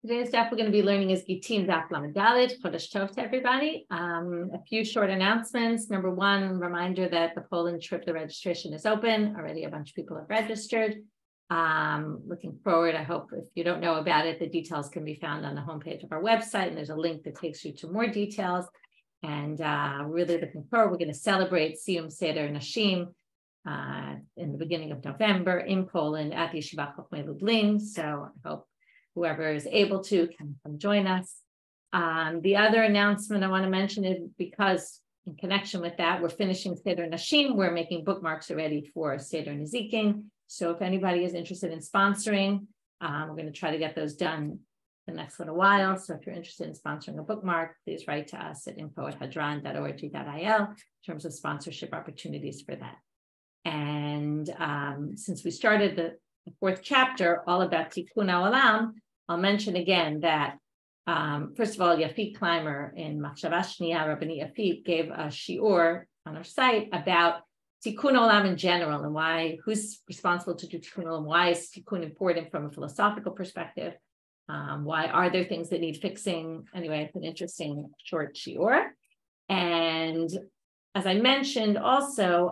Today's daf we're going to be learning is Gittin daf Lamed Dalet. Chodesh Tov to everybody. A few short announcements. Number one, reminder that the Poland trip, the registration is open. Already a bunch of people have registered. Looking forward. I hope if you don't know about it, the details can be found on the homepage of our website, and there's a link that takes you to more details. And really looking forward. We're going to celebrate Siyum Seder Nashim in the beginning of November in Poland at the Yeshiva Chochmei Lublin. So I hope whoever is able to can come join us. The other announcement I want to mention is because in connection with that, we're finishing Seder Nashim. We're making bookmarks already for Seder Nizikin. So if anybody is interested in sponsoring, we're going to try to get those done the next little while. So if you're interested in sponsoring a bookmark, please write to us at info@hadran.org.il in terms of sponsorship opportunities for that. And since we started the fourth chapter, all about Tikkun Olam, I'll mention again that, first of all, Yafit Clymer in Machshava Shniya, Rabbanit Yafit gave a Shiur on our site about Tikkun Olam in general and why, who's responsible to do Tikkun Olam, why is Tikkun important from a philosophical perspective, why are there things that need fixing. Anyway, it's an interesting short Shiur. And as I mentioned, also,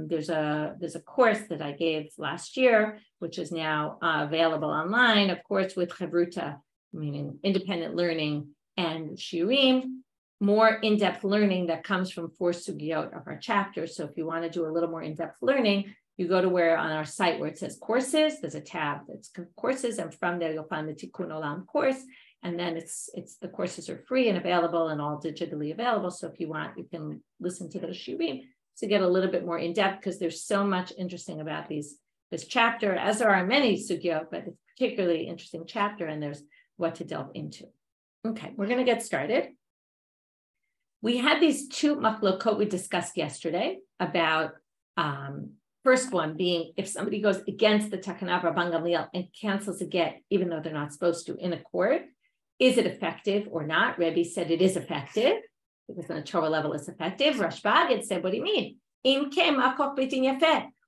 there's a course that I gave last year, which is now available online, of course, with Chavruta, meaning independent learning, and Shiurim, more in-depth learning that comes from 4 sugiyot of our chapter. So if you want to do a little more in-depth learning, you go to where on our site where it says courses, there's a tab that's courses, and from there you'll find the Tikkun Olam course. And then it's the courses are free and available and all digitally available. So if you want, you can listen to those shiurim to get a little bit more in depth, because there's so much interesting about this chapter, as there are many sugyot, but it's a particularly interesting chapter, and there's what to delve into. Okay, we're going to get started. We had these 2 machlokot we discussed yesterday about first one being if somebody goes against the takana of Rabban Gamliel and cancels a get, even though they're not supposed to, in a court. Is it effective or not? Rebbi said it is effective, because on a Torah level it's effective. Rashbag said, what do you mean?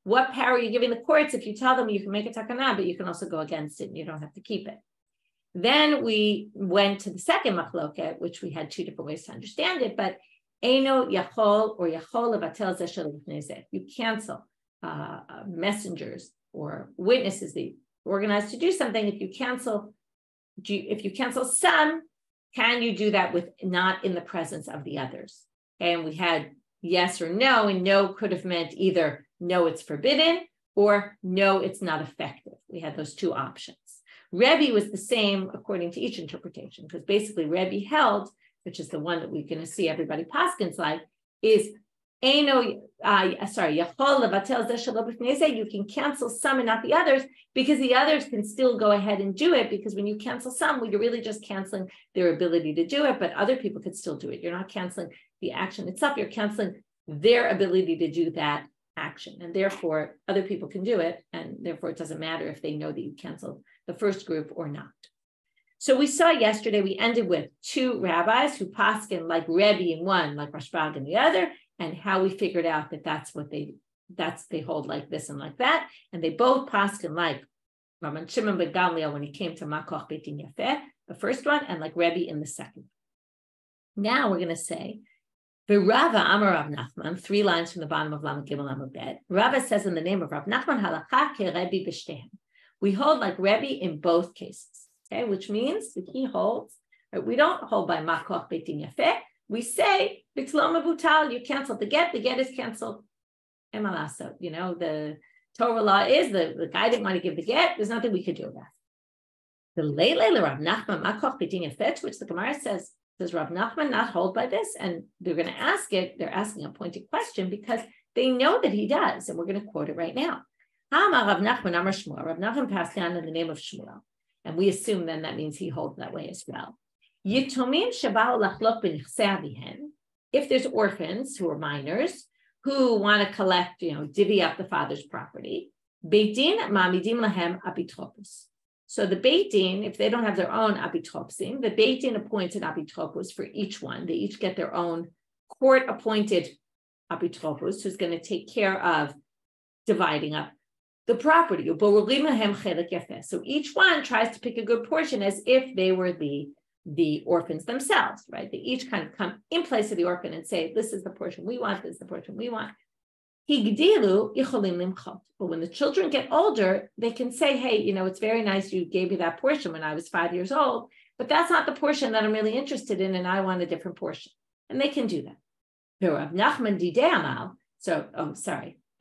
What power are you giving the courts if you tell them you can make a takana, but you can also go against it and you don't have to keep it? Then we went to the second machloket, which we had 2 different ways to understand it, but Eino Yachol or Yachol Levatel Zeh Shelo B'fnei Zeh. You cancel messengers or witnesses that organized to do something. If you cancel some, can you do that with not in the presence of the others? And we had yes or no, and no could have meant either no, it's forbidden, or no, it's not effective. We had those 2 options. Rebbi was the same according to each interpretation, because basically Rebbi held, which is the one that we're going to see everybody paskins like, is you can cancel some and not the others, because the others can still go ahead and do it, because when you cancel some, well, you're really just canceling their ability to do it, but other people could still do it. You're not canceling the action itself, you're canceling their ability to do that action, and therefore other people can do it, and therefore it doesn't matter if they know that you canceled the first group or not. So we saw yesterday, we ended with 2 rabbis who paskin like Rebbi in one, like Rashbag in the other, and how we figured out that they hold like this and like that. And they both paskin like Rabban Gamliel when he came to Makoch Beitin Yafeh, the first one, and like Rebbi in the second. Now we're going to say, Rava Amar Rav Nachman, 3 lines from the bottom of Lamed Gimel Amud Bet. Rava says in the name of Rav Nachman, Halakha ke Rebbi b'shtehem. We hold like Rebbi in both cases, okay? Which means that he holds, we don't hold by Makoch Beitin Yafeh. We say, you canceled the get is canceled. Emalaso, the Torah law is the guy didn't want to give the get, there's nothing we could do about it. The Leile Rav Nachman Makoch Beitin Yafeh, which the Gemara says, does Rav Nachman not hold by this? And they're going to ask it, they're asking a pointed question because they know that he does, and we're going to quote it right now. Rav Nachman Amar Shmuel. Rav Nachman passed down in the name of Shmuel, and we assume then that means he holds that way as well. Yitomim shabao lachlok b'nichsei avihem. If there's orphans who are minors who want to collect, divvy up the father's property, Beit Din ma'amidim lahem apitropos. So the Beit Din, if they don't have their own apitropsim, the Beit Din appoints an apitropos for each one. They each get their own court-appointed apitropos who's going to take care of dividing up the property. So each one tries to pick a good portion as if they were the orphans themselves, right? They each kind of come in place of the orphan and say, this is the portion we want, this is the portion we want. But when the children get older, they can say, hey, it's very nice you gave me that portion when I was 5 years old, but that's not the portion that I'm really interested in, and I want a different portion. And they can do that. Rav Nachman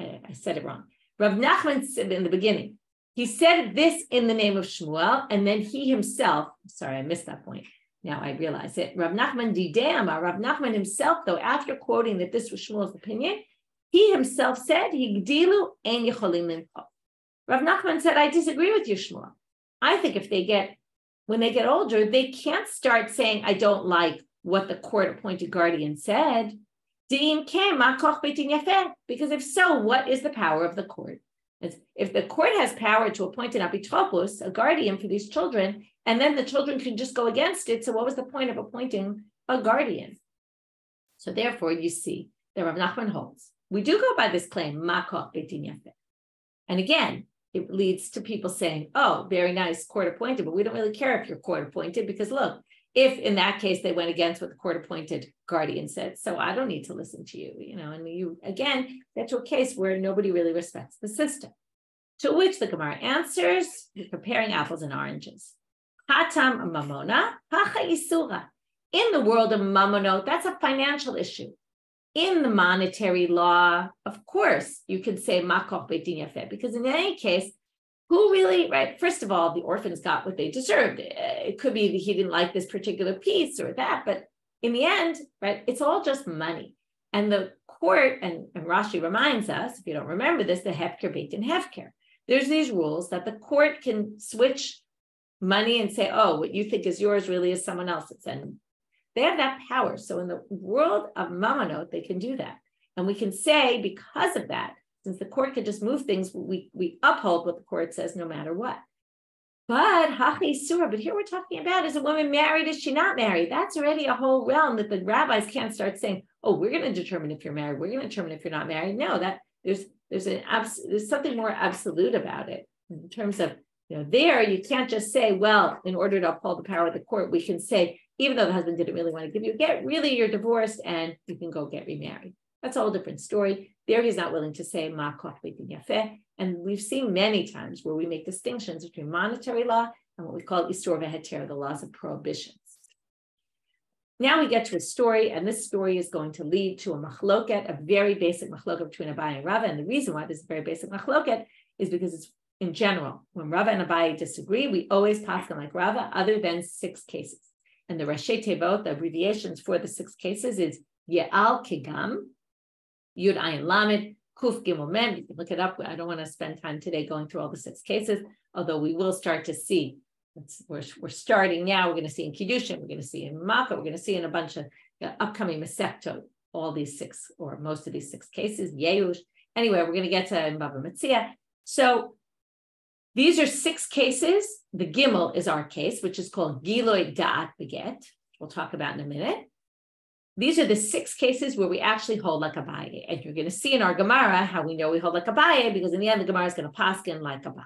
I said it wrong. Rav Nachman said in the beginning, he said this in the name of Shmuel, and then he himself, I missed that point. Now I realize it. Rav Nachman Didei, Rav Nachman himself, though, after quoting that this was Shmuel's opinion, he himself said, Higdilu ein yecholim limchol. Rav Nachman said, I disagree with you, Shmuel. I think when they get older, they can't start saying, I don't like what the court-appointed guardian said. Because if so, what is the power of the court? If the court has power to appoint an apotropos, a guardian for these children, and then the children can just go against it, so what was the point of appointing a guardian? So therefore, you see that Rav Nachman holds. We do go by this claim, makoch beitin yafeh. And again, it leads to people saying, oh, very nice, court appointed, but we don't really care if you're court appointed, because look, if in that case they went against what the court-appointed guardian said, so I don't need to listen to you, and you, again, get to a case where nobody really respects the system. To which the Gemara answers, you're comparing apples and oranges. Hatam mamona, hacha isura. In the world of mamonot, that's a financial issue. In the monetary law, of course, you can say makoch beitin yafeh, because in any case, who really, right? First of all, the orphans got what they deserved. It could be that he didn't like this particular piece or that, but in the end, right, it's all just money. And the court, and Rashi reminds us, if you don't remember this, the hefker beitin hefker. There's these rules that the court can switch money and say, oh, what you think is yours really is someone else's. And they have that power. So in the world of mamonot, they can do that. And we can say, because of that, since the court could just move things, we uphold what the court says no matter what. But here we're talking about, is a woman married, is she not married? That's already a whole realm that the rabbis can't start saying, oh, we're going to determine if you're married, we're going to determine if you're not married. No, that there's something more absolute about it in terms of, there you can't just say, well, in order to uphold the power of the court, we can say, even though the husband didn't really want to give you a get, really you're divorced and you can go get remarried. That's a whole different story. There he's not willing to say makoch beitin yafeh. And we've seen many times where we make distinctions between monetary law and what we call isur v'heter, the laws of prohibitions. Now we get to a story, and this story is going to lead to a machloket, a very basic machloket between Abaye and Rava. And the reason why this is a very basic machloket is because it's in general, when Rava and Abaye disagree, we always paskin like Rava, other than 6 cases. And the Rashi Tevot, the abbreviations for the 6 cases is Ye'al Kigam, Yud Ayin Lamed, Kuf Gimel Mem. You can look it up. I don't want to spend time today going through all the 6 cases, although we will start to see. We're starting now. We're going to see in Kiddushin, we're going to see in Makkah, we're going to see in a bunch of upcoming Masechtot, all these 6 or most of these 6 cases, Yeush. Anyway, we're going to get to Baba Metzia. So these are 6 cases. The Gimel is our case, which is called gilui daat beget. We'll talk about in a minute. These are the 6 cases where we actually hold like Abaye. And you're going to see in our Gemara how we know we hold like Abaye, because in the end, the Gemara is going to paskin like Abaye.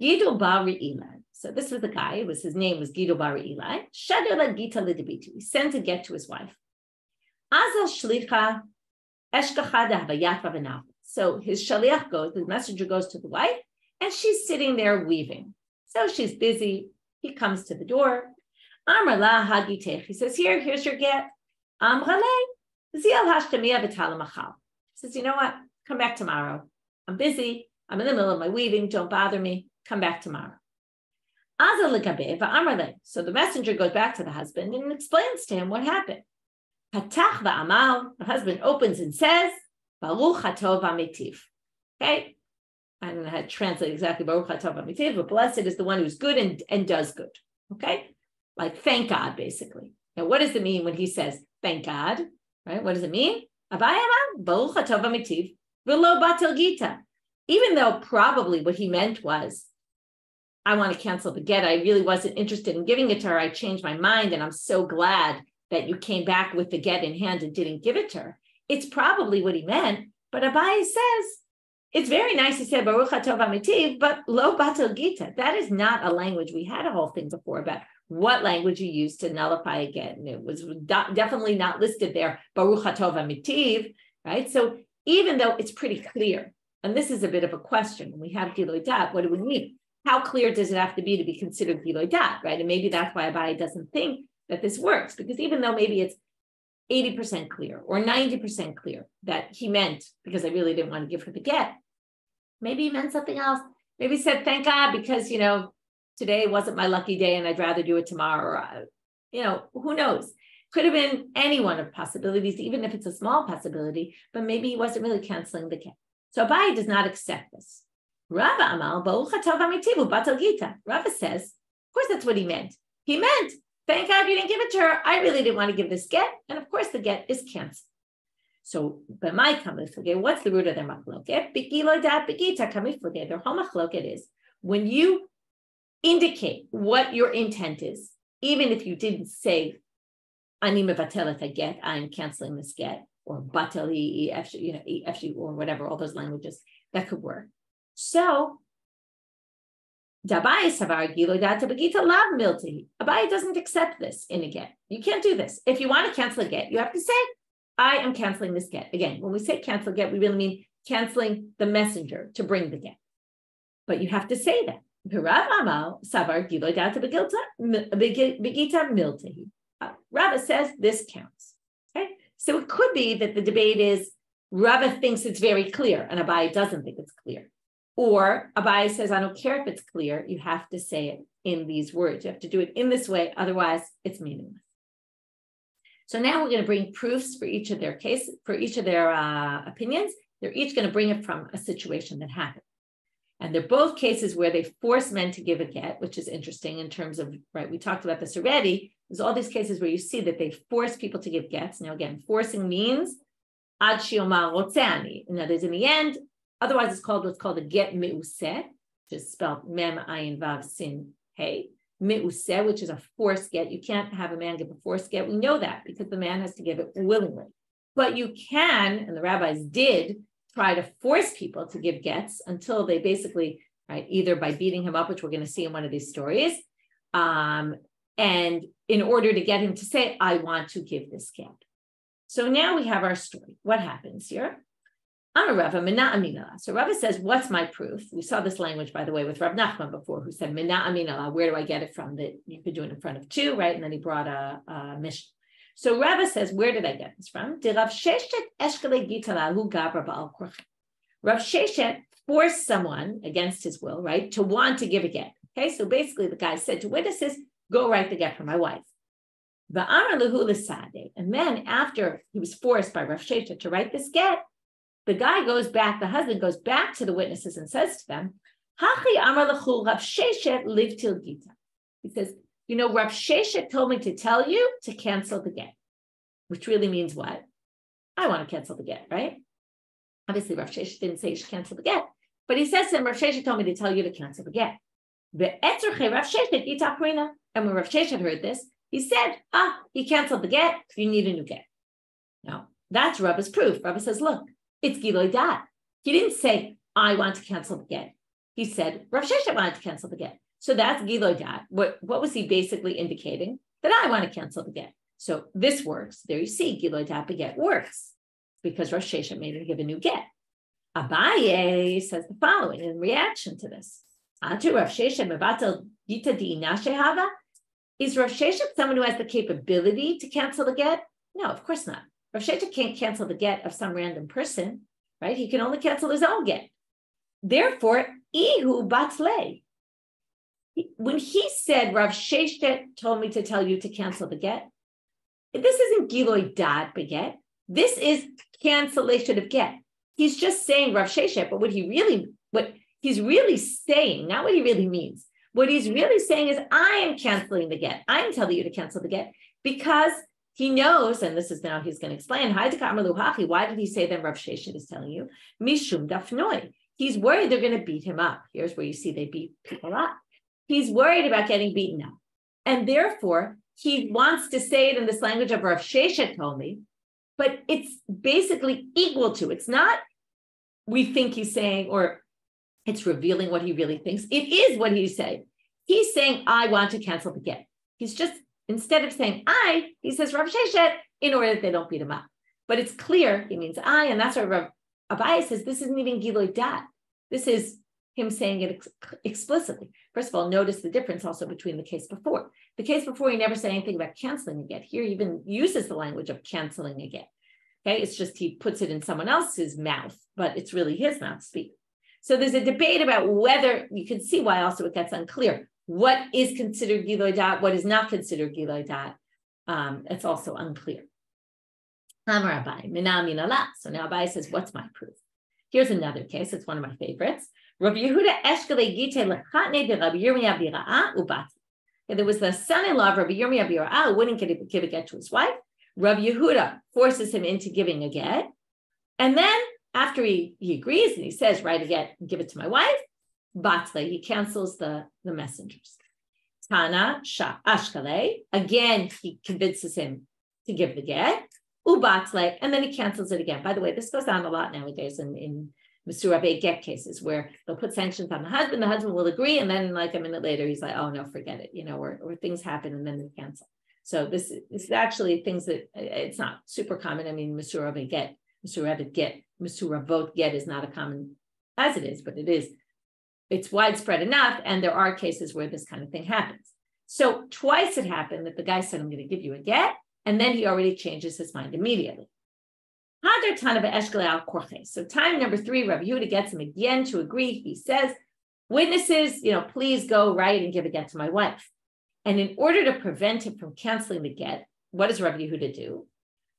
Gidu bar Eli. So this was the guy. His name was Gidu bar Eli. Shadar Gita lidibitu. He sent a get to his wife. Azal shlicha eshkacha dahvayat v'nav. So his shaliach goes, the messenger goes to the wife, and she's sitting there weaving. So she's busy. He comes to the door. Amar la hagitech. He says, here's your get. Amrale ziel hashtamia v'tala machal. He says, you know what? Come back tomorrow. I'm busy. I'm in the middle of my weaving. Don't bother me. Come back tomorrow. So the messenger goes back to the husband and explains to him what happened. Patach va'amal. The husband opens and says, Baruch hatov amitiv. Okay? I don't know how to translate exactly Baruch hatov amitiv, but blessed is the one who's good and does good. Okay? Like thank God, basically. Now, what does it mean when he says thank God? Right? What does it mean? Abaye amal Baruch hatov amitiv v'lo batel gita. Even though probably what he meant was, I want to cancel the get. I really wasn't interested in giving it to her. I changed my mind, and I'm so glad that you came back with the get in hand and didn't give it to her. It's probably what he meant, but Abaye says it's very nice to say Baruch hatov amitiv, but lo batel gita. That is not a language. We had a whole thing before about what language you use to nullify a get, and it was definitely not listed there. Baruch hatov amitiv, right? So even though it's pretty clear, and this is a bit of a question, when we have gilui daat, what do we mean? How clear does it have to be considered gilui daat, right? And maybe that's why Abaye doesn't think that this works, because even though maybe it's 80% clear or 90% clear that he meant, because I really didn't want to give her the get, maybe he meant something else. Maybe he said, thank God, because, today wasn't my lucky day and I'd rather do it tomorrow. Or, who knows? Could have been any one of possibilities, even if it's a small possibility, but maybe he wasn't really canceling the get. So Abaye does not accept this. Rava amal, Baruch hatov amitivu batel gita. Rava says, of course, that's what he meant. He meant, thank God you didn't give it to her. I really didn't want to give this get. And of course, the get is canceled. So, but my kamifloge, what's the root of their machloket? Begilo dat begita kamifloge. Their whole machloket is when you indicate what your intent is, even if you didn't say, ani mevatelet a get, I'm canceling this get, or batali, or whatever, all those languages, that could work. So, Abaye doesn't accept this in a get. You can't do this. If you want to cancel a get, you have to say, I am canceling this get. Again, when we say cancel get, we really mean canceling the messenger to bring the get. But you have to say that. Rava says this counts. Okay? So it could be that the debate is Rava thinks it's very clear and Abaye doesn't think it's clear. Or Abaye says, I don't care if it's clear. You have to say it in these words. You have to do it in this way. Otherwise, it's meaningless. So now we're going to bring proofs for each of their cases, for each of their opinions. They're each going to bring it from a situation that happened. And they're both cases where they force men to give a get, which is interesting in terms of, right, we talked about this already. There's all these cases where you see that they force people to give gets. Now, again, forcing means ad shiomar rotzani. In other words, in the end, otherwise it's called what's called a get me'useh, which is spelled mem ayin vav sin hey. Me'useh, which is a forced get. You can't have a man give a forced get. We know that because the man has to give it willingly. But you can, and the rabbis did, try to force people to give gets until they basically, right, either by beating him up, which we're going to see in one of these stories, and in order to get him to say, I want to give this get. So now we have our story. What happens here? I'm a Rava, mina aminala. So Rava says, what's my proof? We saw this language, by the way, with Rav Nachman before, who said, mina aminala, where do I get it from? That you could do it in front of two, right? And then he brought a mission. So Rava says, where did I get this from? Rav Sheshet forced someone against his will, right, to want to give a get. Okay, so basically the guy said to witnesses, go write the get for my wife. And then after he was forced by Rav Sheshet to write this get, the guy goes back, the husband goes back to the witnesses and says to them, Rav Sheshet live till Gita. He says, Rav Sheshet told me to tell you to cancel the get, which really means what? I want to cancel the get, right? Obviously, Rav Sheshet didn't say you should cancel the get, but he says to him, Rav Sheshet told me to tell you to cancel the get. And when Rav Sheshet heard this, he said, he canceled the get, you need a new get. Now, that's Rava's proof. Rava says, look, it's gilui daat. He didn't say, I want to cancel the get. He said, Rav Sheshet wanted to cancel the get. So that's gilui daat. What was he basically indicating? That I want to cancel the get. So this works. There you see, gilui daat beget works because Rav Sheshet made him give a new get. Abaye says the following in reaction to this. Is Rav Sheshet someone who has the capability to cancel the get? No, of course not. Rav Sheshet can't cancel the get of some random person, right? He can only cancel his own get. Therefore, ihu batle. When he said, Rav Sheshet told me to tell you to cancel the get, this isn't gilui daat beget. This is cancellation of get. He's just saying Rav Sheshet, but what he's really saying, not what he really means. What he's really saying is, I am canceling the get. I am telling you to cancel the get because he knows, and this is now he's going to explain, why did he say that Rav Sheshet is telling you? Mishum dafnoi. He's worried they're going to beat him up. Here's where you see they beat people up. He's worried about getting beaten up. And therefore, he wants to say it in this language of Rav Sheshet told me, but it's basically equal to, it's not we think he's saying, or it's revealing what he really thinks. It is what he's saying. He's saying, I want to cancel the get. He's just, instead of saying he says Rav Sheshet in order that they don't beat him up. But it's clear he means I, and that's why Rav Abaye says this isn't even gilui daat. This is him saying it explicitly. First of all, notice the difference also between the case before. The case before, he never said anything about canceling a get. Here, he even uses the language of canceling a get. Okay, it's just he puts it in someone else's mouth, but it's really his mouth speak. So there's a debate about whether, you can see why also it gets unclear. What is considered gilui daat? What is not considered gilui daat? It's also unclear. Amar Abaye, mina min Allah. So now Abaye says, what's my proof? Here's another case. It's one of my favorites. Rav Yehuda eshkele gite lechatne de Rabbi Yirmiyah b'Ra'a ubat. There was the son-in-law of Rabbi Yirmiyah b'Ra'a who wouldn't give a get to his wife. Rav Yehuda forces him into giving a get. And then after he agrees and he says, write a get and give it to my wife, batle, he cancels the messengers. Tana ashkale, again, he convinces him to give the get. Ubatle, and then he cancels it again. By the way, this goes on a lot nowadays in Mesurabe get cases where they'll put sanctions on the husband will agree, and then like a minute later, he's like, oh no, forget it, or things happen and then they cancel. So this is actually things that it's not super common. I mean, Mesurabot get is not a common as it is, but it's widespread enough. And there are cases where this kind of thing happens. So twice it happened that the guy said, I'm going to give you a get. And then he already changes his mind immediately. So time number 3, Rabbi Yehuda gets him again to agree. He says, witnesses, please go write and give a get to my wife. And in order to prevent him from canceling the get, what does Rabbi Yehuda do?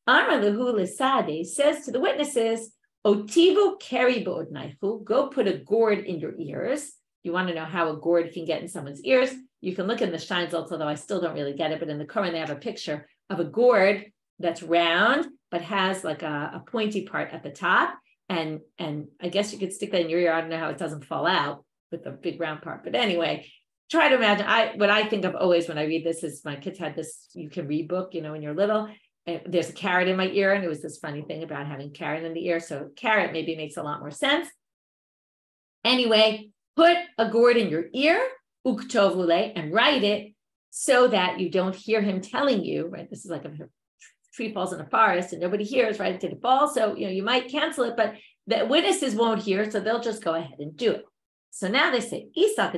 Amar lehu l'sadeh says to the witnesses, Otivu keri bo'odnaifu, go put a gourd in your ears. You want to know how a gourd can get in someone's ears? You can look in the Steinsaltz, although I still don't really get it, but in the Quran they have a picture of a gourd that's round, but has like a pointy part at the top. And I guess you could stick that in your ear. I don't know how it doesn't fall out with the big round part. But anyway, try to imagine. What I think of always when I read this is my kids had this, you can read book, when you're little. There's a carrot in my ear, and it was this funny thing about having carrot in the ear. So carrot maybe makes a lot more sense. Anyway, put a gourd in your ear, uktovule, and write it so that you don't hear him telling you, right? This is like a tree falls in a forest and nobody hears, right? Did it fall? So, you might cancel it, but the witnesses won't hear, so they'll just go ahead and do it. So now they say, now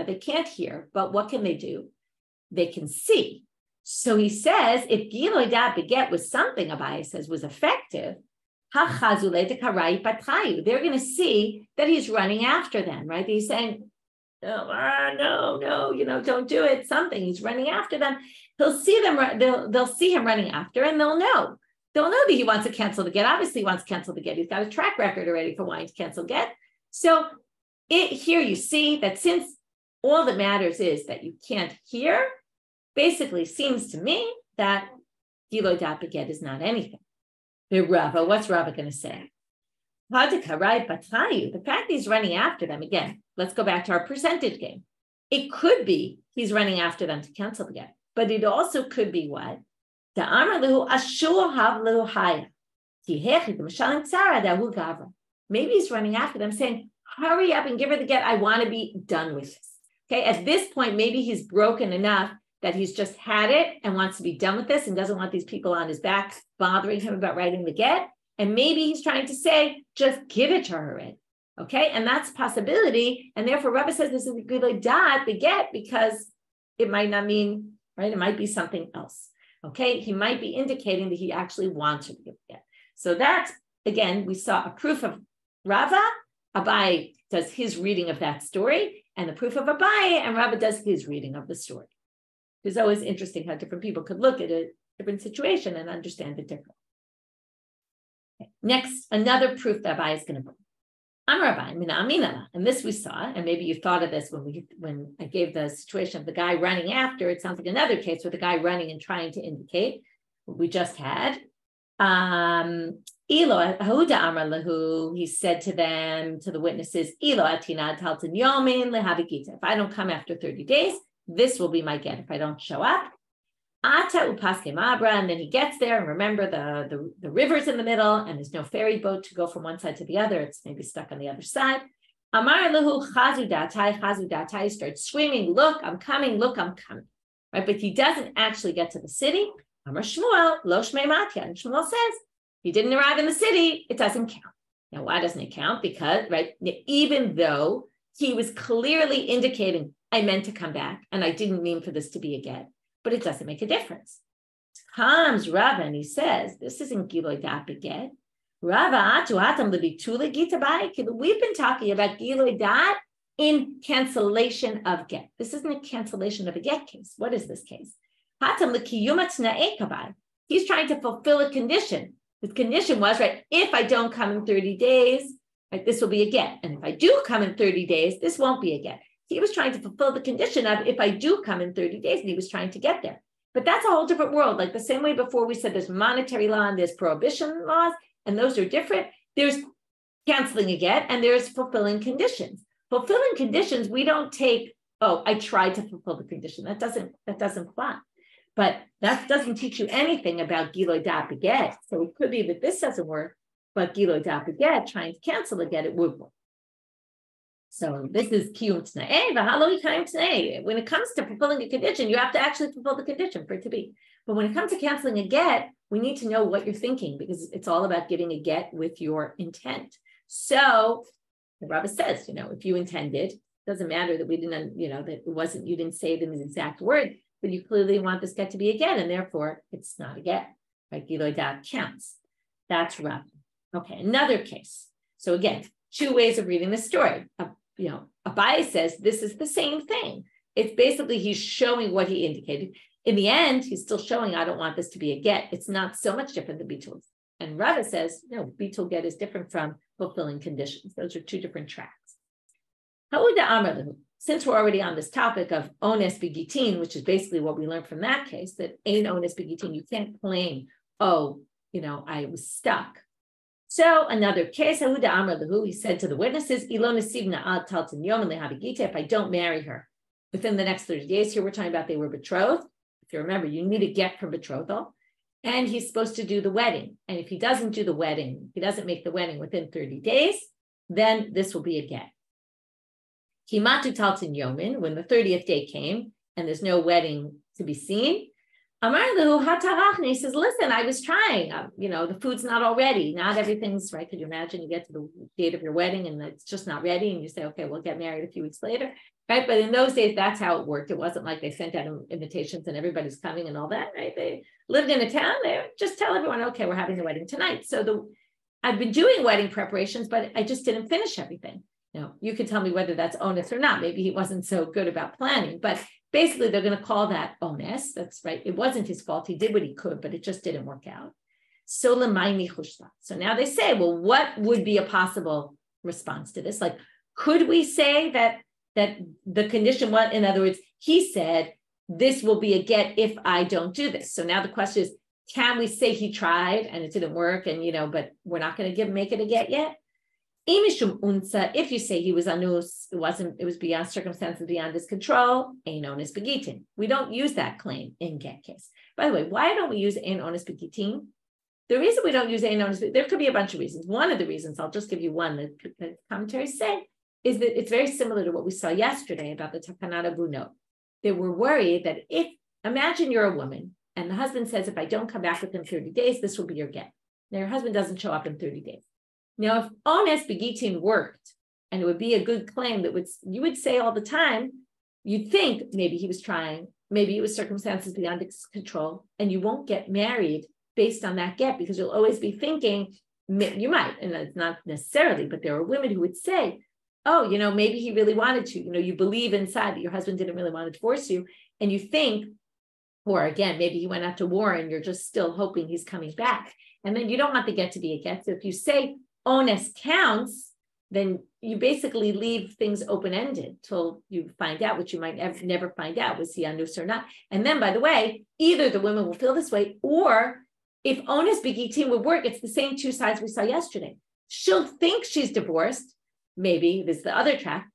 they can't hear, but what can they do? They can see. So he says, if gilui daat beget was something, Abaye says, was effective, they're going to see that he's running after them, right? He's saying, no, don't do it. Something, he's running after them. He'll see them, they'll see him running after, and they'll know that he wants to cancel the get. Obviously he wants to cancel the get. He's got a track record already for wanting to cancel get. So here you see that since all that matters is that you can't hear, basically seems to me that gilui daat beget is not anything. Rava, what's Rava going to say? The fact that he's running after them, again, let's go back to our percentage game. It could be he's running after them to cancel the get, but it also could be what? Maybe he's running after them saying, hurry up and give her the get. I want to be done with this. Okay, at this point, maybe he's broken enough that he's just had it and wants to be done with this and doesn't want these people on his back bothering him about writing the get. And maybe he's trying to say, just give it to her already. Okay, and that's a possibility. And therefore, Rebbe says this is a gilui daat beget because it might not mean, right? It might be something else. Okay, he might be indicating that he actually wants her to give the get. So that, again, we saw a proof of Rava. Abaye does his reading of that story, and the proof of Abaye, and Rava does his reading of the story. It's always interesting how different people could look at a different situation and understand it differently. Okay. Next, another proof that Abaye is going to bring. Amar Abaye, mina aminala, and this we saw, and maybe you thought of this when I gave the situation of the guy running after. It sounds like another case with the guy running and trying to indicate what we just had. Ilo Ahuda Amar lahu, he said to them, to the witnesses, Ilo atina taltin Yomi lehavigita. If I don't come after 30 days, this will be my get if I don't show up. Ata upaske mabra, and then he gets there, and remember the river's in the middle, and there's no ferry boat to go from one side to the other. It's maybe stuck on the other side. Amar lehu chazu datai, starts screaming, look, I'm coming, right? But he doesn't actually get to the city. Amar Shmuel, lo shmei matya, and Shmuel says, he didn't arrive in the city, it doesn't count. Now, why doesn't it count? Because, right, even though he was clearly indicating, I meant to come back, and I didn't mean for this to be a get, but it doesn't make a difference. Comes Rava and he says, this isn't gilui daat beget. Rava atam lebitule gitabai. We've been talking about gilui daat in cancellation of get. This isn't a cancellation of a get case. What is this case? Hatam lekiyuma tna'ei kabai. He's trying to fulfill a condition. The condition was, right, if I don't come in 30 days, right, this will be a get. And if I do come in 30 days, this won't be a get. He was trying to fulfill the condition of if I do come in 30 days, and he was trying to get there. But that's a whole different world. Like the same way before we said there's monetary law and there's prohibition laws, and those are different. There's canceling a get and there's fulfilling conditions. Fulfilling conditions, we don't take, oh, I tried to fulfill the condition. That doesn't fly. But that doesn't teach you anything about gilui daat beget. So it could be that this doesn't work, but gilui daat beget, trying to cancel a get, it would work. So this is kiyum t'na'eh, v'halo yikayim t'na'eh. When it comes to fulfilling a condition, you have to actually fulfill the condition for it to be. But when it comes to canceling a get, we need to know what you're thinking, because it's all about giving a get with your intent. So the Rabbi says, if you intended, it doesn't matter that we didn't, that it wasn't, you didn't say it in the exact word, but you clearly want this get to be a get, and therefore it's not a get, right? Gilui daat counts. That's Rabban. Okay, another case. So again, two ways of reading the story. Abaye says this is the same thing. It's basically he's showing what he indicated. In the end, he's still showing, I don't want this to be a get. It's not so much different than bitul. And Rava says, no, bitul get is different from fulfilling conditions. Those are two different tracks. Since we're already on this topic of ones b'gittin, which is basically what we learned from that case, that ein ones b'gittin, you can't claim, I was stuck. So another case, he said to the witnesses, if I don't marry her within the next 30 days, here we're talking about they were betrothed. If you remember, you need a get from betrothal, and he's supposed to do the wedding. And if he doesn't do the wedding, he doesn't make the wedding within 30 days, then this will be a get. Kimatu taltin yomin, when the 30th day came and there's no wedding to be seen, Amar lehu hatarachni, he says, listen, I was trying, the food's not all ready. Not everything's right. Could you imagine you get to the date of your wedding and it's just not ready, and you say, okay, we'll get married a few weeks later, right? But in those days, that's how it worked. It wasn't like they sent out invitations and everybody's coming and all that, right? They lived in a town. They just tell everyone, okay, we're having the wedding tonight. So I've been doing wedding preparations, but I just didn't finish everything. You could tell me whether that's onus or not. Maybe he wasn't so good about planning, but basically they're going to call that onus. That's right. It wasn't his fault. He did what he could, but it just didn't work out. So now they say, well, what would be a possible response to this? Like, could we say that the condition was, in other words, he said, this will be a get if I don't do this. So now the question is, can we say he tried and it didn't work, and but we're not going to make it a get yet? If you say he was anus, it was beyond circumstances beyond his control, ein ones b'gittin. We don't use that claim in get case. By the way, why don't we use ein ones b'gittin? The reason we don't use ein ones, there could be a bunch of reasons. One of the reasons, I'll just give you one that commentaries say, is that it's very similar to what we saw yesterday about the takana bunot. They were worried that imagine you're a woman and the husband says, if I don't come back within 30 days, this will be your get. Now your husband doesn't show up in 30 days. Now, if ones b'gittin worked, and it would be a good claim that you would say all the time, you'd think maybe he was trying, maybe it was circumstances beyond his control, and you won't get married based on that get, because you'll always be thinking, you might, and it's not necessarily, but there are women who would say, oh, maybe he really wanted to, you believe inside that your husband didn't really want to divorce you, and you think, or again, maybe he went out to war and you're just still hoping he's coming back. And then you don't want the get to be a get. So if you say onus counts, then you basically leave things open-ended till you find out, which you might never find out, was he anus or not. And then, by the way, either the women will feel this way, or if ones b'gittin would work, it's the same two sides we saw yesterday. She'll think she's divorced. Maybe this is the other track.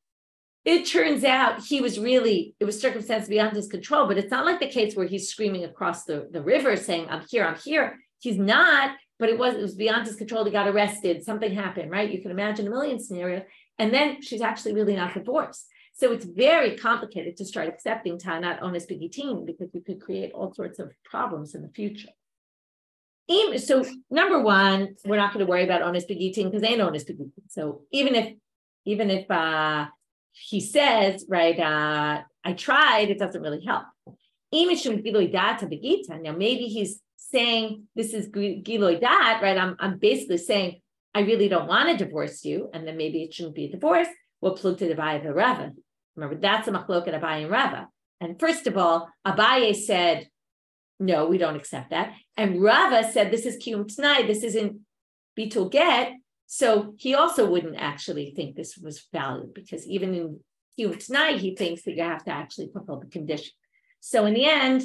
It turns out it was circumstance beyond his control, but it's not like the case where he's screaming across the river saying, I'm here. He's not, but it was beyond his control. He got arrested. Something happened, right? You can imagine a million scenarios. And then she's actually really not divorced. So it's very complicated to start accepting takanot ones b'gittin because you could create all sorts of problems in the future. So number one, we're not going to worry about ones b'gittin because they ain't ones b'gittin. So even if he says, right, I tried, it doesn't really help. Now maybe he's saying this is gilui daat, right? I'm basically saying I really don't want to divorce you, and then maybe it shouldn't be a divorce. Well, plukta Abaye and Rava. Remember, that's a machloket Abaye and Rava. And first of all, Abaye said, no, we don't accept that. And Rava said, this is kiyum t'nai, this isn't bitul get. So he also wouldn't actually think this was valid because even in kiyum t'nai, he thinks that you have to actually fulfill the condition. So in the end,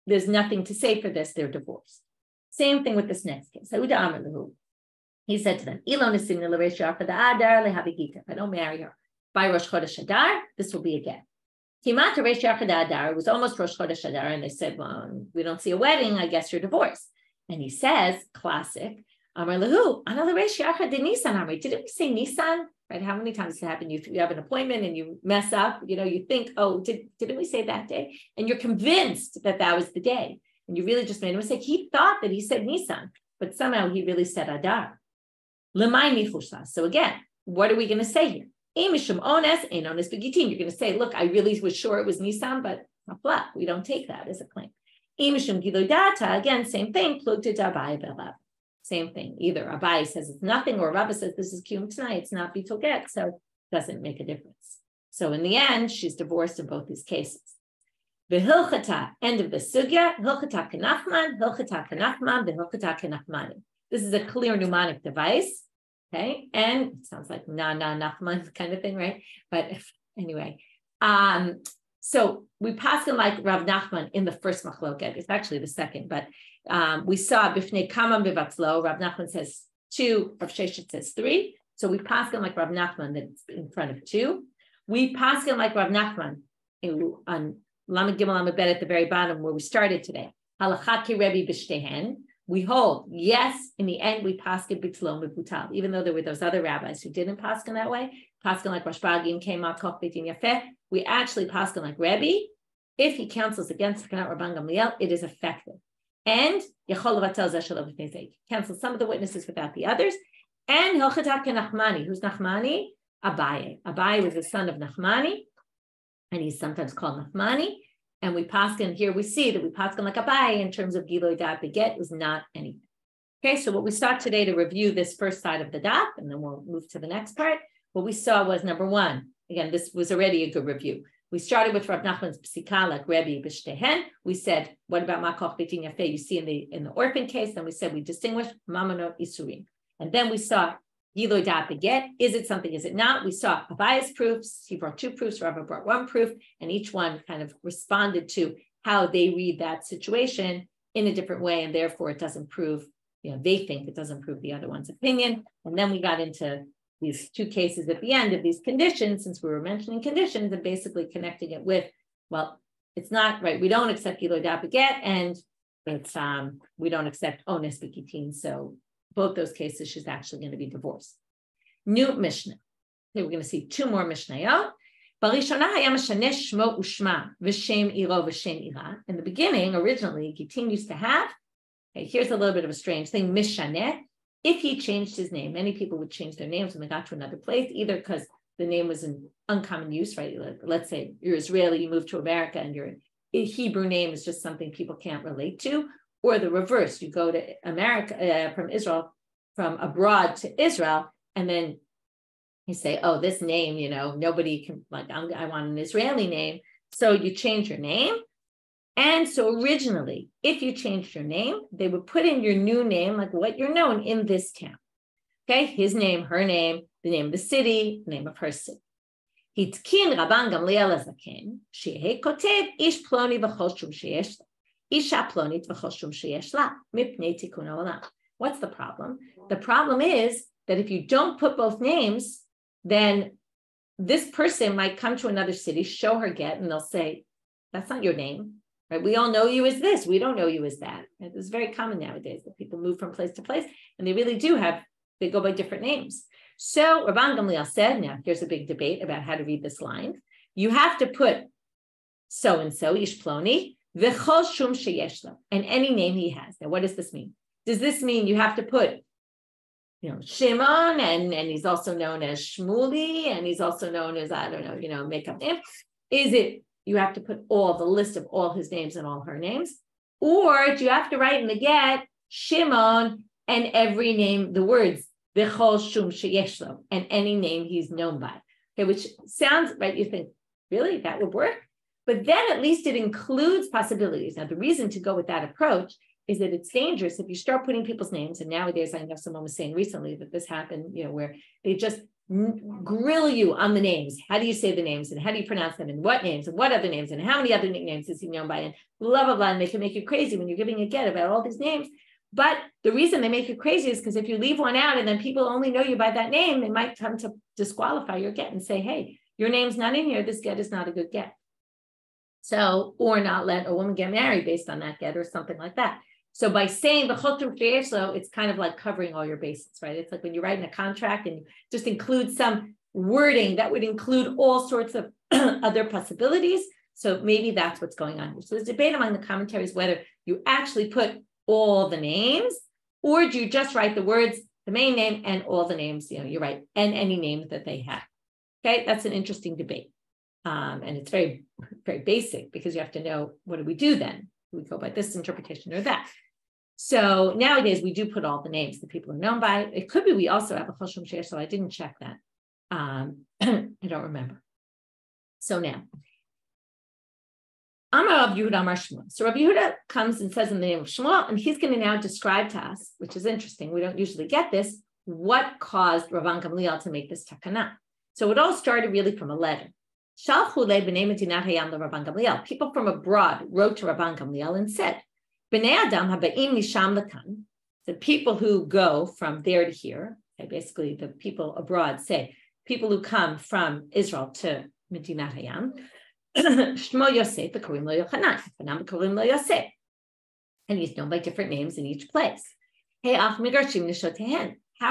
there's nothing to say for this, they're divorced. Same thing with this next case. He said to them, if I don't marry her by Rosh Chodesh Adar, this will be a get. It was almost Rosh Chodesh Adar, and they said, well, we don't see a wedding, I guess you're divorced. And he says, classic, didn't we say Nisan? Right? How many times does it happen? You have an appointment and you mess up, you think, oh, didn't we say that day? And you're convinced that was the day. And you really just made a mistake. He thought that he said Nisan, but somehow he really said Adar. So again, what are we going to say here? You're going to say, look, I really was sure it was Nisan, but we don't take that as a claim. Again, same thing. Same thing. Either Abaye says it's nothing, or Rava says this is kiyum t'nai, it's not bitul get, so it doesn't make a difference. So in the end, she's divorced in both these cases. The hilchata, end of the sugya, hilchata kenachman, kenachmani. This is a clear mnemonic device, okay? And it sounds like nachman kind of thing, right? But anyway, so we pass him like Rav Nachman in the first machloket. It's actually the second, but we saw bifnei kama bivatzlo. Rav Nachman says 2. Rav Sheshet says 3. So we pass him like Rav Nachman that's in front of 2. We pass him like Rav Nachman on Lamed Gimel Lamed Bet at the very bottom where we started today. Halachat ki Rebbi b'shtehen. We hold, yes, in the end, we paskin bitlom bebutal, even though there were those other rabbis who didn't paskin that way, paskin like Rosh Bagim came out, koch bitin yafeh, we actually paskin like Rebbi. If he counsels against takanot Rabban Gamliel, it is effective. And yachol levatel zeh shelo b'fnei zeh, cancel some of the witnesses without the others. And hilchatak Nachmani, who's Nachmani? Abaye. Abaye was the son of Nachmani, and he's sometimes called Nachmani. And we paskin here, we see that we paskin like Abaye in terms of gilui daat beget is not anything. Okay, so what we start today to review this first side of the daat, and then we'll move to the next part. What we saw was number one. Again, this was already a good review. We started with Rav Nachman's psika like Rebbi b'shtehen. We said, what about makoch bitin yafeh? You see in the orphan case. Then we said we distinguished mamonot isurim, and then we saw gilui daat beget. Is it something? Is it not? We saw Abaye's proofs. He brought 2 proofs. Rava brought 1 proof, and each one kind of responded to how they read that situation in a different way, and therefore it doesn't prove. They think it doesn't prove the other one's opinion. And then we got into these 2 cases at the end of these conditions, since we were mentioning conditions, and basically connecting it with, well, it's not right. We don't accept gilui daat beget, and it's we don't accept ones b'gittin. So both those cases, she's actually going to be divorced. New Mishnah. Okay, we're going to see 2 more Mishnayot. In the beginning, originally, Gittin used to have, okay, here's a little bit of a strange thing, mishaneh. If he changed his name, many people would change their names when they got to another place, either because the name was in uncommon use, right? Let's say you're Israeli, you move to America, and your Hebrew name is just something people can't relate to, or the reverse. You go to America from abroad to Israel, and then you say, oh, this name, nobody can, I want an Israeli name. So you change your name. And so originally, if you changed your name, they would put in your new name, like what you're known in this town. Okay, his name, her name, the name of the city, the name of her city. Hitkin Rabban Gamliel azaken, shehe kotev ish ploni v'chol shum sheyesh la, isha plonit v'chol shum sheyesh la, mipnei tikun haolam. What's the problem? The problem is that if you don't put both names, then this person might come to another city, show her get, and they'll say, that's not your name, right? We all know you as this. We don't know you as that. And it's very common nowadays that people move from place to place, and they really do they go by different names. So Rabban Gamliel said, now here's a big debate about how to read this line. You have to put so-and-so, ish ploni, v'chol shum sheyesh lo, and any name he has. Now, what does this mean? Does this mean you have to put, Shimon, and he's also known as Shmuli, and he's also known as, I don't know, makeup name? Is it you have to put the list of all his names and all her names? Or do you have to write in the get Shimon and every name, the words, v'chol shum sheyesh lo, and any name he's known by? Okay, which sounds, right, you think, really, that would work? But then at least it includes possibilities. Now, the reason to go with that approach is that it's dangerous if you start putting people's names. And nowadays, I know someone was saying recently that this happened, where they just grill you on the names. How do you say the names? And how do you pronounce them? And what names? And what other names? And how many other nicknames is he known by? And blah, blah, blah. And they can make you crazy when you're giving a get about all these names. But the reason they make you crazy is because if you leave one out and then people only know you by that name, they might come to disqualify your get and say, hey, your name's not in here. This get is not a good get. So, or not let a woman get married based on that get or something like that. So by saying the chotum sheyesh, it's kind of like covering all your bases, right? It's like when you're writing a contract and you just include some wording that would include all sorts of other possibilities. So maybe that's what's going on here. So there's debate among the commentaries whether you actually put all the names, or do you just write the words, the main name, and all the names, you write, and any name that they have. Okay, that's an interesting debate. And it's very, very basic because you have to know, what do we do then? Do we go by this interpretation or that? So nowadays we do put all the names that people are known by. It could be we also have a chol shum sheyesh, so I didn't check that. I don't remember. So now, Amar Rav Yehuda Amar Shmuel. So Rav Yehuda comes and says in the name of Shmuel, and he's going to now describe to us, which is interesting. We don't usually get this, what caused Rabban Gamliel to make this takana. So it all started really from a letter. People from abroad wrote to Rabban Gamliel and said, the people who go from there to here, okay, basically the people abroad say, people who come from Israel to Medinat Hayam, Shmo Yosef, Karim lo Yochanan, Karim lo Yosef. And he's known by different names in each place. How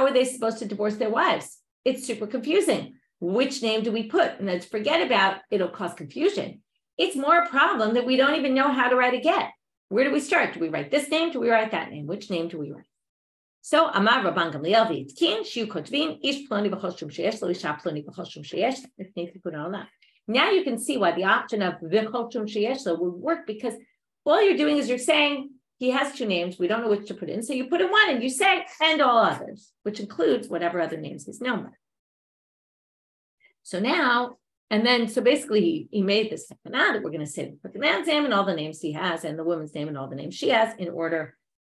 are they supposed to divorce their wives? It's super confusing. Which name do we put? And let's forget about it'll cause confusion. It's more a problem that we don't even know how to write a get. Where do we start? Do we write this name? Do we write that name? Which name do we write? So Amar Rabban Gamliel v'itkin shiu kotvin ish ploni b'chol shum sheyesh lo isha ploni b'chol shum sheyesh. Now you can see why the option of v'chol shum sheyesh lo would work, because all you're doing is you're saying he has two names. We don't know which to put in. So you put in one and you say, and all others, which includes whatever other names he's known by. So now, and then, so basically he made this takana that we're going to say put the man's name and all the names he has and the woman's name and all the names she has in order.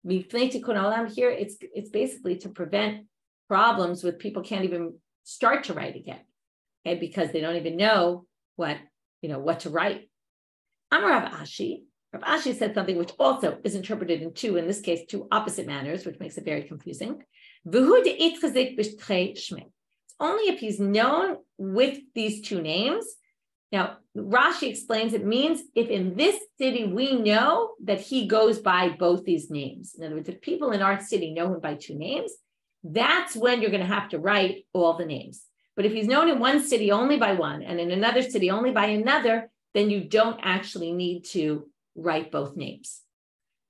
Here, it's basically to prevent problems with people can't even start to write again, okay, because they don't even know what to write. Amar Rav Ashi. Rav Ashi said something which also is interpreted in two opposite manners, which makes it very confusing. It's only if he's known with these two names. Now, Rashi explains it means if in this city we know that he goes by both these names. In other words, if people in our city know him by two names, that's when you're going to have to write all the names. But if he's known in one city only by one and in another city only by another, then you don't actually need to write both names.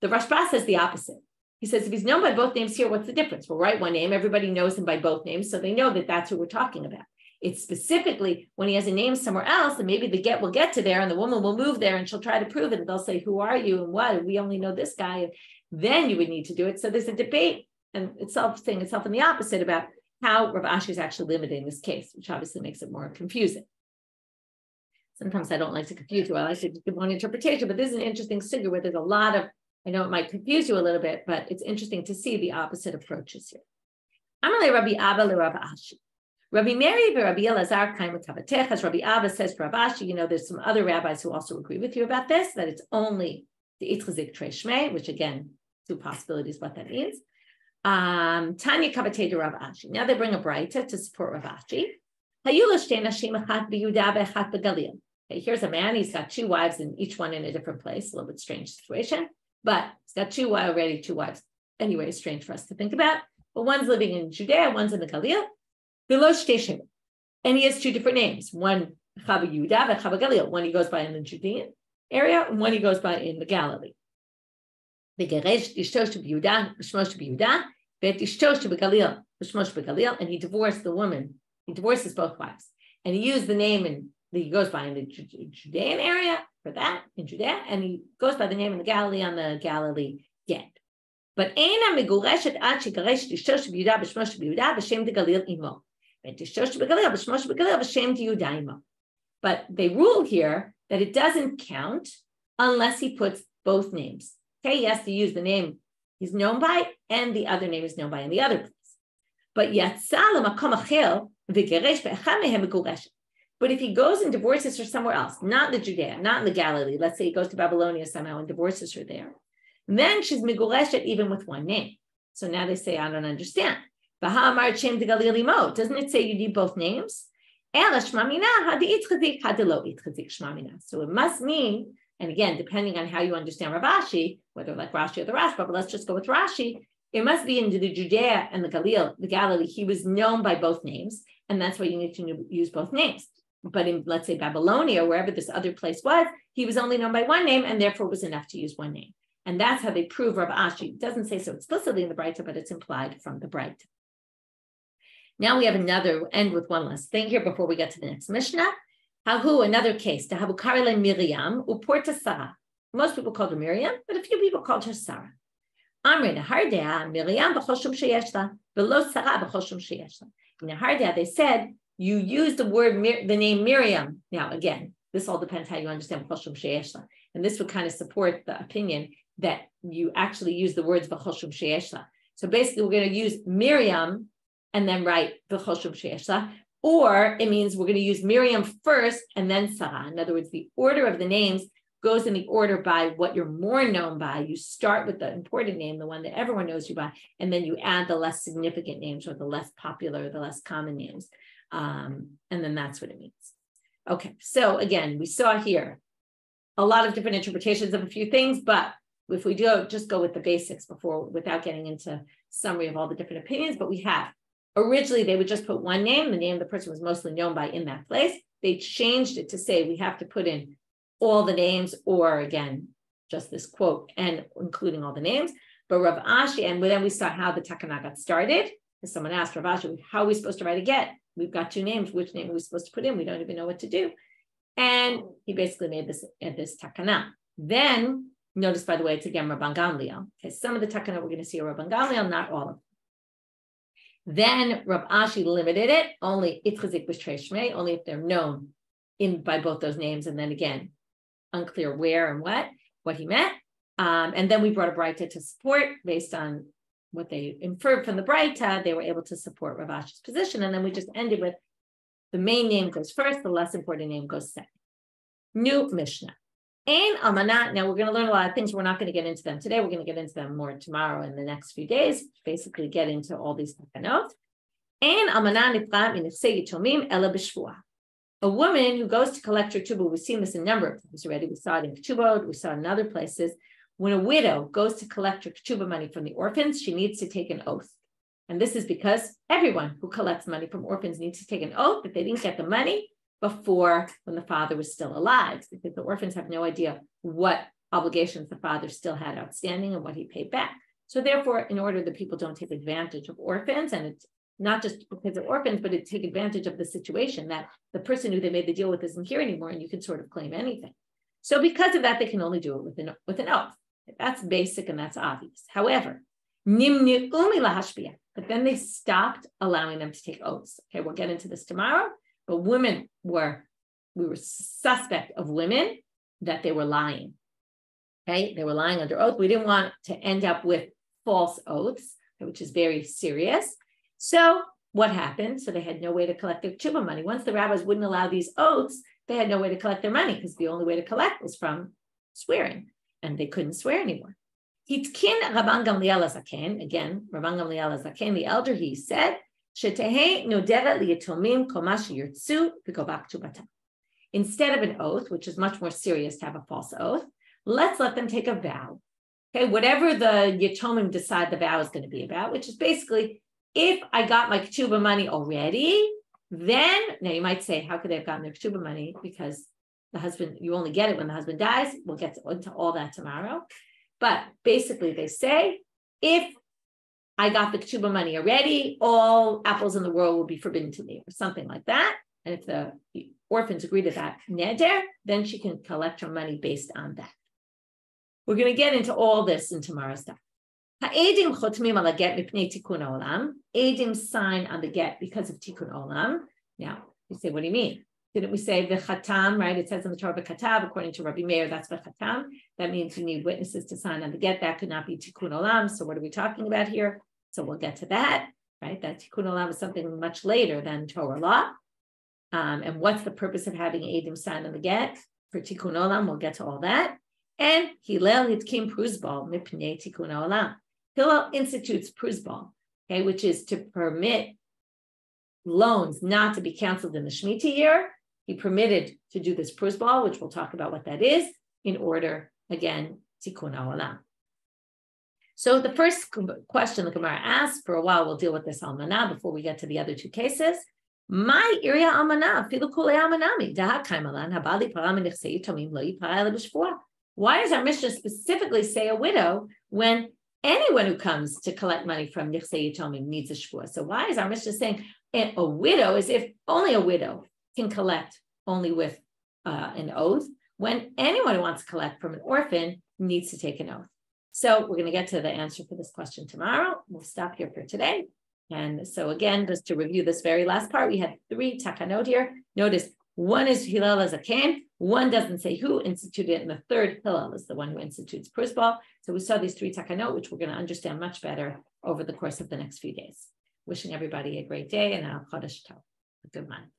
The Rashba says the opposite. He says, if he's known by both names here, what's the difference? We'll write one name. Everybody knows him by both names, so they know that that's who we're talking about. It's specifically when he has a name somewhere else, and maybe the get will get to there, and the woman will move there, and she'll try to prove it, and they'll say, who are you, and what? We only know this guy, and then you would need to do it. So there's a debate, and itself saying itself in the opposite about how Rav Ashi is actually limiting this case, which obviously makes it more confusing. Sometimes I don't like to confuse you. I like to give one interpretation, but this is an interesting figure where there's a lot of, I know it might confuse you a little bit, but it's interesting to see the opposite approaches here. Amalei Rabbi Abba le Rav Ashi. Rabbi Mary Rabbi Elazar kaim l'kavatech, as Rabbi Abba says to Rav Ashi, there's some other rabbis who also agree with you about this, that it's only the itchazik trei shmei, which again, two possibilities what that means. Tanya kavateh to Rav Ashi. Now they bring a braita to support Rav Ashi. Okay, here's a man, he's got two wives and each one in a different place, a little bit strange situation, but he's got two wives. Anyway, strange for us to think about, but one's living in Judea, one's in the Galil, and he has two different names, one Chava Yehuda and Chava Galil, one he goes by in the Judean area, and one he goes by in the Galilee. And he divorced the woman, he divorces both wives, and he used the name that he goes by in the Judean area for that, in Judea, and he goes by the name in the Galilee on the Galilee get. But but they rule here that it doesn't count unless he puts both names. Okay, he has to use the name he's known by and the other name is known by in the other place. But if he goes and divorces her somewhere else, not in the Judea, not in the Galilee, let's say he goes to Babylonia somehow and divorces her there, then she's migureshet even with one name. So now they say, I don't understand. Doesn't it say you need both names? So it must mean, and again, depending on how you understand Rav Ashi, whether like Rashi or the Rashba, but let's just go with Rashi, it must be in the Judea and the Galilee, he was known by both names, and that's why you need to use both names. But in, let's say, Babylonia, wherever this other place was, he was only known by one name, and therefore it was enough to use one name. And that's how they prove Rav Ashi. It doesn't say so explicitly in the Breita, but it's implied from the Breita. Now we have another, end with one last thing here before we get to the next Mishnah. Another case. Miriam, uporta Sarah. Most people called her Miriam, but a few people called her Sarah. Amrin Hardea, Miriam b'choshum sheyeshla, below Sarah b'choshum sheyeshla. In Hardea, they said, you use the word, the name Miriam. Now, again, this all depends how you understand b'choshum sheyeshla. And this would kind of support the opinion that you actually use the words b'choshum sheyeshla. So basically, we're going to use Miriam and then write b'choshum sheyeshla, or it means we're going to use Miriam first and then Sarah. In other words, the order of the names goes in the order by what you're more known by. You start with the important name, the one that everyone knows you by, and then you add the less significant names or the less popular, the less common names. And then that's what it means. Okay, so again, we saw here a lot of different interpretations of a few things, but if we do just go with the basics without getting into summary of all the different opinions, but we have. Originally, they would just put one name, the name the person was mostly known by in that place. They changed it to say we have to put in all the names, or again, just this quote and including all the names. But Rav Ashi, and then we saw how the takana got started. Because someone asked Rav Ashi, how are we supposed to write a get? We've got two names. Which name are we supposed to put in? We don't even know what to do. And he basically made this takana. Then, notice, by the way, it's again Rabban Gamliel. Okay, some of the takana we're going to see are Rabban Gamliel, not all of them. Then Rav Ashi limited it, only itchazik b'shrei shmei, only if they're known by both those names, and then again, unclear where and what he meant. And then we brought a Breita to support, based on what they inferred from the Breita, they were able to support Rav Ashi's position, and then we just ended with the main name goes first, the less important name goes second. New Mishnah. Ein almanah. Now we're going to learn a lot of things. We're not going to get into them today. We're going to get into them more tomorrow in the next few days. Basically, get into all these takanot. Ein almanah nifra minifsei yitomim ela b'shvuah. A woman who goes to collect her ketuba. We've seen this in a number of times already. We saw it in ketuba. We saw it in other places. When a widow goes to collect her ketuba money from the orphans, she needs to take an oath. And this is because everyone who collects money from orphans needs to take an oath that they didn't get the money before, when the father was still alive, because the orphans have no idea what obligations the father still had outstanding and what he paid back. So therefore, in order that people don't take advantage of orphans, and it's not just because they're orphans, but it take advantage of the situation that the person who they made the deal with isn't here anymore, and you can sort of claim anything. So because of that, they can only do it with an oath. That's basic and that's obvious. However, but then they stopped allowing them to take oaths. Okay, we'll get into this tomorrow. But we were suspect of women that they were lying. Okay, they were lying under oath. We didn't want to end up with false oaths, which is very serious. So what happened? So they had no way to collect their ketuba money. Once the rabbis wouldn't allow these oaths, they had no way to collect their money because the only way to collect was from swearing, and they couldn't swear anymore. Hitkin Rabban Gamliel Zaken, again, Rabban Gamliel Zaken, the elder, he said, Instead of an oath, which is much more serious to have a false oath, let's let them take a vow. Okay, whatever the Yatomim decide the vow is going to be about, which is basically, if I got my ketuba money already, then, now you might say, how could they have gotten their ketuba money? Because the husband, you only get it when the husband dies. We'll get into all that tomorrow. But basically they say, if I got the ketuba money already, all apples in the world will be forbidden to me, or something like that. And if the orphans agree to that neder, then she can collect her money based on that. We're going to get into all this in tomorrow's talk. Ha'edim chotmim ala get mipnei tikun olam. Edim sign on the get because of tikun olam. Now, you say, what do you mean? Didn't we say the chatam, right? It says in the Torah, katav, according to Rabbi Meir, that's the chatam. That means you need witnesses to sign on the get. That could not be tikun olam. So what are we talking about here? So we'll get to that, right? That tikkun olam is something much later than Torah law. And what's the purpose of having Edim sign on the get? For tikkun olam, we'll get to all that. And Hillel hitkim prosbol mipnei tikkun olam. Hillel institutes prosbol, okay, which is to permit loans not to be canceled in the shmita year. He permitted to do this prosbol, which we'll talk about what that is, in order, again, tikkun olam. So the first question the Gemara asks, for a while we'll deal with this almanah before we get to the other two cases. My area almanah, filu kulei almanami, daat kaimalan, habali param nechsei tomim lo yipara lebishvua. Why does our Mishnah specifically say a widow when anyone who comes to collect money from nechsei tomim needs a shvua? So why is our Mishnah saying a widow as if only a widow can collect only with an oath, when anyone who wants to collect from an orphan needs to take an oath? So we're going to get to the answer for this question tomorrow. We'll stop here for today. And so again, just to review this very last part, we had 3 takanot here. Notice one is Hillel as a king, one doesn't say who instituted it, and the third Hillel is the one who institutes prosbol. So we saw these 3 takanot, which we're going to understand much better over the course of the next few days. Wishing everybody a great day and a chodesh tov, a good month.